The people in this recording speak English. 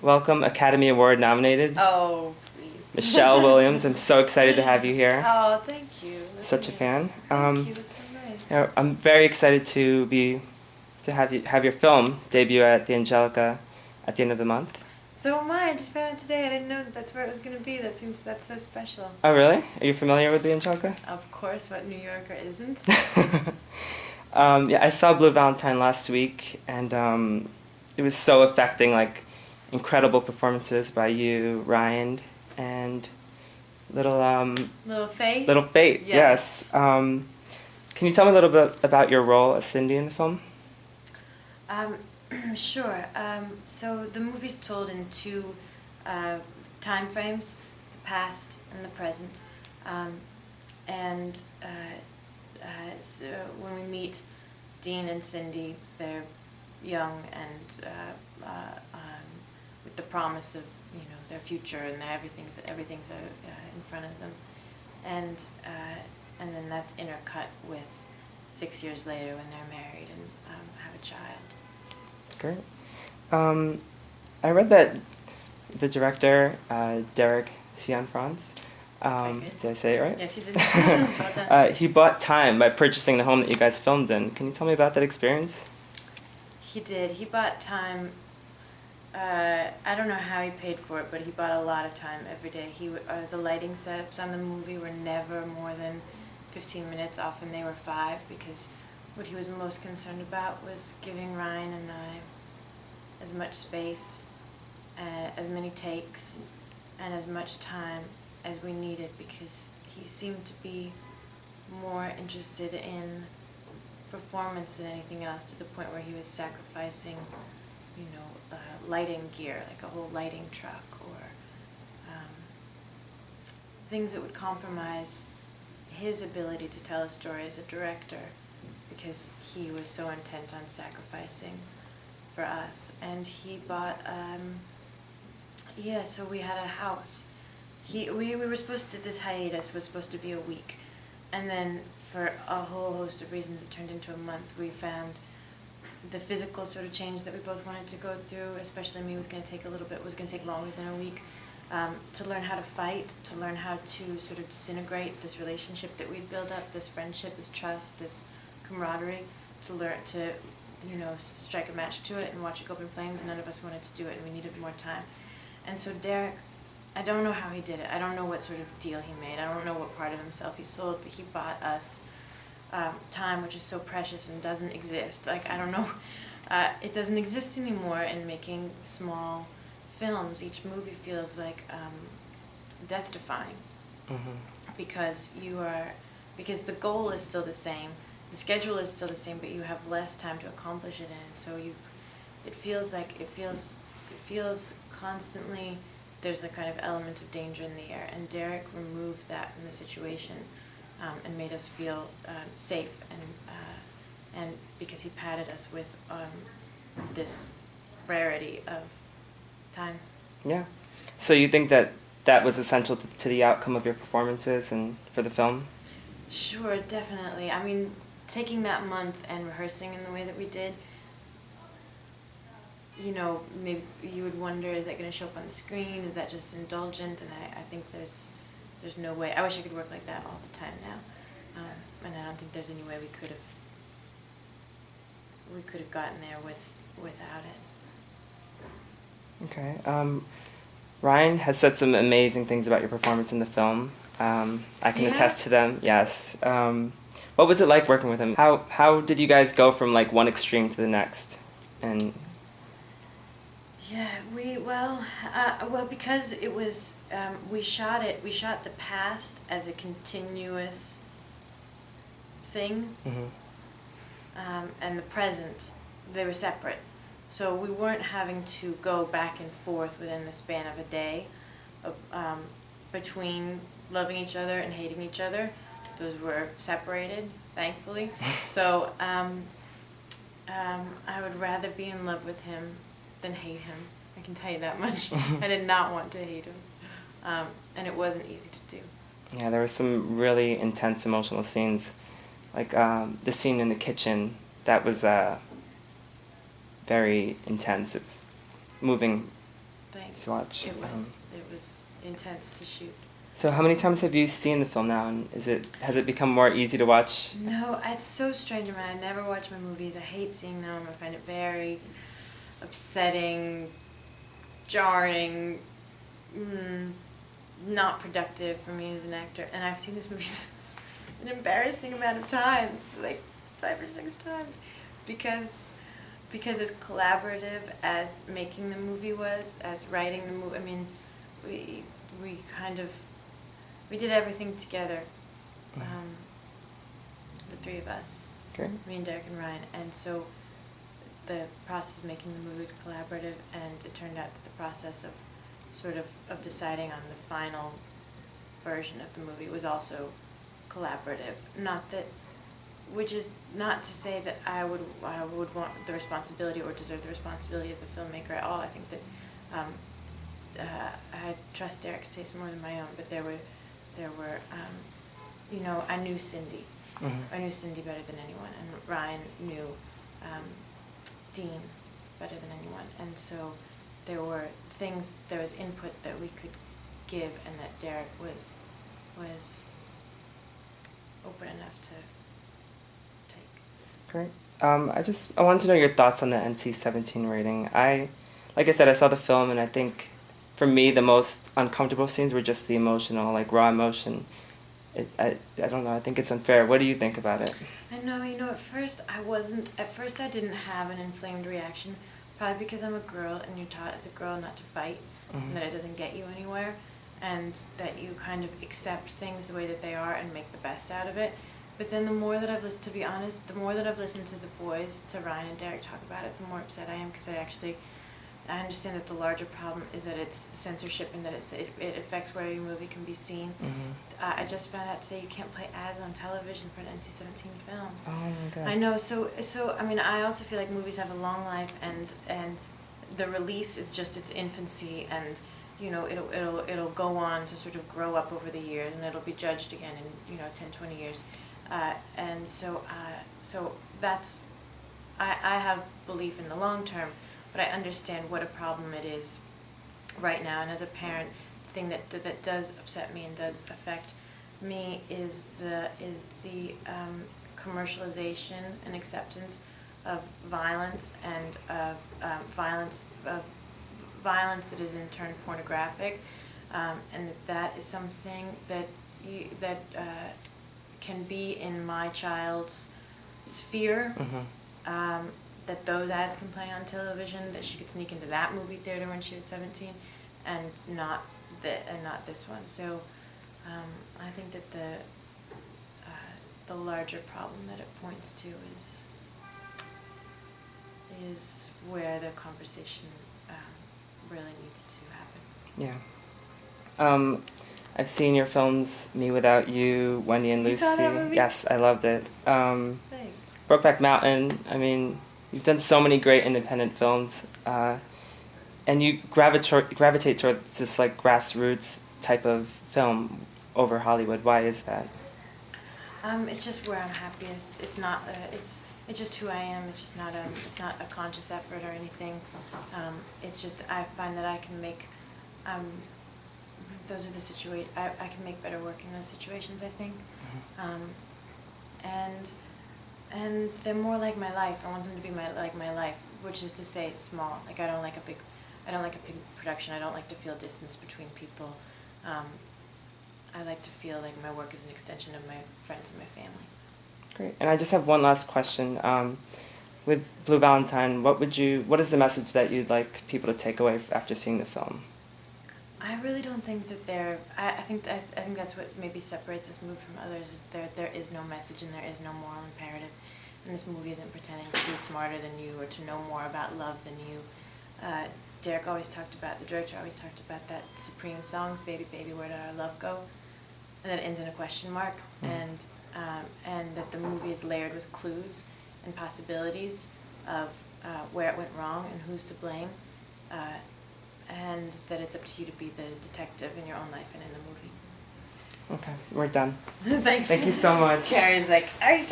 Welcome, Academy Award nominated Oh, please. Michelle Williams. I'm so excited to have you here. Oh, thank you. That's Such a nice. fan. Thank you. That's so nice. I'm very excited to have your film debut at the Angelika at the end of the month. So am I. I just found out today. I didn't know that's where it was going to be. That's so special. Oh, really? Are you familiar with the Angelika? Of course, what New Yorker isn't? Yeah, I saw Blue Valentine last week, and it was so affecting. Like, incredible performances by you, Ryan, and little Little Little Fate. Yes. Yes. Can you tell me a little bit about your role as Cindy in the film? Sure. So the movie's told in two time frames, the past and the present. So when we meet Dean and Cindy, they're young and with the promise of their future and everything's in front of them, and then that's intercut with 6 years later when they're married and have a child. Great. I read that the director, Derek Cianfrance, did I say it right? Yes, you did. Well done. He bought time by purchasing the home that you guys filmed in. Can you tell me about that experience? He did. He bought time. I don't know how he paid for it, but he bought a lot of time every day. The lighting setups on the movie were never more than 15 minutes. Often they were 5, because what he was most concerned about was giving Ryan and I as much space, as many takes, and as much time as we needed, because he seemed to be more interested in performance than anything else, to the point where he was sacrificing lighting gear, like a whole lighting truck, or things that would compromise his ability to tell a story as a director, because he was so intent on sacrificing for us. And he bought, so we had a house. We were supposed to, this hiatus was supposed to be a week, and then for a whole host of reasons it turned into a month. We found the physical sort of change that we both wanted to go through, especially me, was going to take longer than a week, to learn how to fight, to learn how to sort of disintegrate this relationship that we'd built up, this friendship, this trust, this camaraderie, to learn to, strike a match to it and watch it go up in flames, and none of us wanted to do it, and we needed more time. And so Derek, I don't know how he did it. I don't know what sort of deal he made. I don't know what part of himself he sold, but he bought us time, which is so precious and doesn't exist. Like, I don't know, it doesn't exist anymore in making small films. Each movie feels like death-defying, because because the goal is still the same, the schedule is still the same, but you have less time to accomplish it in. So it feels constantly. There's a kind of element of danger in the air, and Derek removed that from the situation. And made us feel safe, and because he padded us with this rarity of time. Yeah. So you think that was essential to the outcome of your performances and for the film? Sure, definitely. I mean, taking that month and rehearsing in the way that we did, maybe you would wonder, is that going to show up on the screen? Is that just indulgent? And I think there's no way. I wish I could work like that all the time now, and I don't think there's any way we could have gotten there without it. Okay. Ryan has said some amazing things about your performance in the film. I can attest to them. Yes. What was it like working with him? How did you guys go from like one extreme to the next? And yeah, because it was, we shot the past as a continuous thing, and the present, they were separate. So we weren't having to go back and forth within the span of a day between loving each other and hating each other. Those were separated, thankfully. So I would rather be in love with him than hate him. I can tell you that much. I did not want to hate him. And it wasn't easy to do. Yeah, there were some really intense emotional scenes. Like the scene in the kitchen, that was very intense. It was moving Thanks. to watch. It was intense to shoot. So how many times have you seen the film now, and has it become more easy to watch? No, it's so strange, man. I never watch my movies. I hate seeing them. I find it very upsetting, jarring, not productive for me as an actor. And I've seen this movie an embarrassing amount of times, like 5 or 6 times, because as collaborative as making the movie was, as writing the movie. I mean, we kind of did everything together, the three of us, Okay. me and Derek and Ryan, and so the process of making the movie was collaborative, and it turned out that the process of deciding on the final version of the movie was also collaborative. Not that, which is not to say that I would want the responsibility or deserve the responsibility of the filmmaker at all. I think that I trust Derek's taste more than my own, but there were I knew Cindy. Mm-hmm. I knew Cindy better than anyone, and Ryan knew Dean better than anyone, and so there was input that we could give, and that Derek was open enough to take. Great. I wanted to know your thoughts on the NC-17 rating. Like I said, I saw the film, and I think, for me, the most uncomfortable scenes were just the emotional, like raw emotion. I don't know. I think it's unfair. What do you think about it? I know. At first I didn't have an inflamed reaction, probably because I'm a girl, and you're taught as a girl not to fight, and that it doesn't get you anywhere, and that you kind of accept things the way that they are and make the best out of it. But then the more that I've listened to the boys, to Ryan and Derek talk about it, the more upset I am, because I understand that the larger problem is that it's censorship, and that it affects where your movie can be seen. Mm-hmm. I just found out today you can't play ads on television for an NC-17 film. Oh my God. I know. So I mean, I also feel like movies have a long life, and the release is just its infancy, and it'll go on to sort of grow up over the years, and it'll be judged again in 10, 20 years, and so that's I have belief in the long term. But I understand what a problem it is right now, and as a parent, the thing that does upset me and does affect me is the commercialization and acceptance of violence, and of violence that is in turn pornographic, and that is something that can be in my child's sphere. Mm-hmm. That those ads can play on television, that she could sneak into that movie theater when she was 17, and not this one. So I think that the larger problem that it points to is where the conversation really needs to happen. Yeah. I've seen your films, Me Without You, Wendy and Lucy. You saw that movie? Yes, I loved it. Thanks. Brokeback Mountain. I mean, you've done so many great independent films, and you gravitate towards this like grassroots type of film over Hollywood. Why is that? It's just where I'm happiest. It's not. It's just who I am. It's just not. It's not a conscious effort or anything. It's just I find that I can make. Those are the situations. I can make better work in those situations, I think. And they're more like my life. I want them to be like my life, which is to say small. Like I don't like a big production. I don't like to feel distance between people. I like to feel like my work is an extension of my friends and my family. Great. And I just have one last question. With Blue Valentine, what is the message that you'd like people to take away after seeing the film? I really don't think that I think that's what maybe separates this movie from others, is there is no message and there is no moral imperative. And this movie isn't pretending to be smarter than you or to know more about love than you. The director always talked about that Supreme songs, Baby, Baby, Where Did Our Love Go? And that ends in a question mark. And that the movie is layered with clues and possibilities, of where it went wrong and who's to blame, and that it's up to you to be the detective in your own life and in the movie. Okay, we're done. Thanks. Thank you so much. Carrie's like, are you